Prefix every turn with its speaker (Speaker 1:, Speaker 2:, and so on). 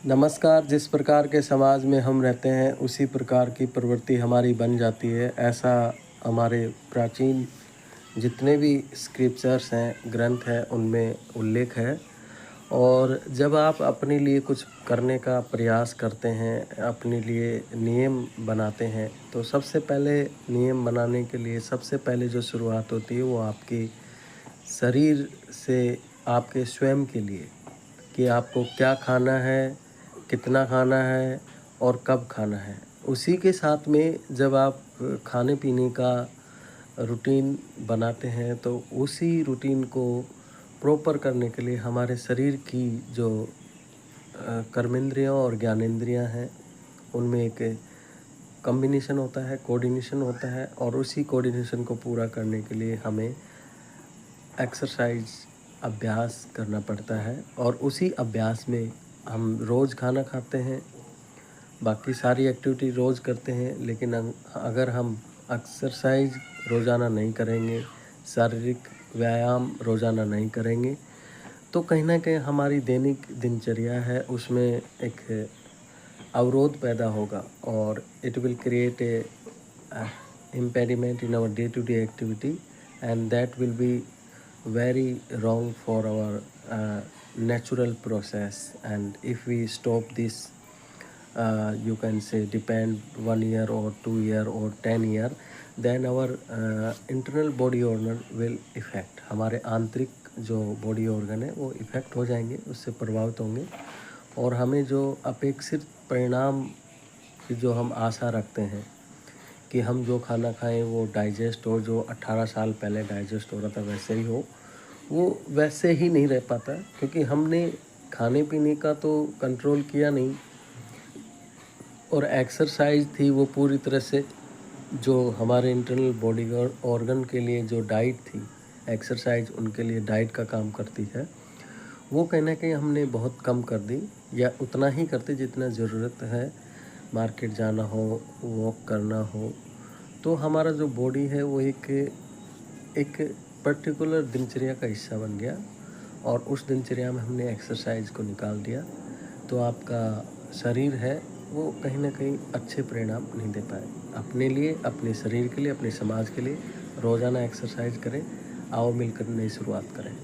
Speaker 1: नमस्कार। जिस प्रकार के समाज में हम रहते हैं उसी प्रकार की प्रवृत्ति हमारी बन जाती है, ऐसा हमारे प्राचीन जितने भी स्क्रिप्चर्स हैं, ग्रंथ हैं, उनमें उल्लेख है। और जब आप अपने लिए कुछ करने का प्रयास करते हैं, अपने लिए नियम बनाते हैं, तो सबसे पहले नियम बनाने के लिए सबसे पहले जो शुरुआत होती है वो आपके शरीर से, आपके स्वयं के लिए, कि आपको क्या खाना है, कितना खाना है और कब खाना है। उसी के साथ में जब आप खाने-पीने का रूटीन बनाते हैं, तो उसी रूटीन को प्रॉपर करने के लिए हमारे शरीर की जो कर्मेंद्रियाँ और ज्ञानेंद्रियाँ हैं, उनमें एक कॉम्बिनेशन होता है, कोऑर्डिनेशन होता है, और उसी कोऑर्डिनेशन को पूरा करने के लिए हमें एक्सरसाइज, अभ्यास करना पड़ता है। और उसी अभ्यास में हम रोज़ खाना खाते हैं, बाकी सारी एक्टिविटी रोज़ करते हैं, लेकिन अगर हम एक्सरसाइज रोज़ाना नहीं करेंगे, शारीरिक व्यायाम रोज़ाना नहीं करेंगे, तो कहीं न कहीं हमारी दैनिक दिनचर्या है उसमें एक अवरोध पैदा होगा, और it will create a impediment in our day-to-day activity, and that will be very wrong for our natural process. And if we stop this, you can say depend 1 year or 2 year or 10 year, then our internal body organ will affect, हमारे आंतरिक जो body organ है वो effect हो जाएंगे, उससे प्रभावित होंगे। और हमें जो अपेक्षित परिणाम की जो हम आशा रखते हैं कि हम जो खाना खाएं वो डाइजेस्ट हो, जो 18 साल पहले डाइजेस्ट हो रहा था वैसे ही हो, वो वैसे ही नहीं रह पाता, क्योंकि हमने खाने पीने का तो कंट्रोल किया नहीं। और एक्सरसाइज थी वो पूरी तरह से, जो हमारे इंटरनल बॉडी ऑर्गन के लिए जो डाइट थी, एक्सरसाइज उनके लिए डाइट का काम करती है, वो कहीं ना कहीं हमने बहुत कम कर दी, या उतना ही करते जितना ज़रूरत है। मार्केट जाना हो, वॉक करना हो, तो हमारा जो बॉडी है वो एक पर्टिकुलर दिनचर्या का हिस्सा बन गया, और उस दिनचर्या में हमने एक्सरसाइज को निकाल दिया, तो आपका शरीर है वो कहीं ना कहीं अच्छे परिणाम नहीं दे पाए। अपने लिए, अपने शरीर के लिए, अपने समाज के लिए रोज़ाना एक्सरसाइज करें। आओ मिलकर नई शुरुआत करें।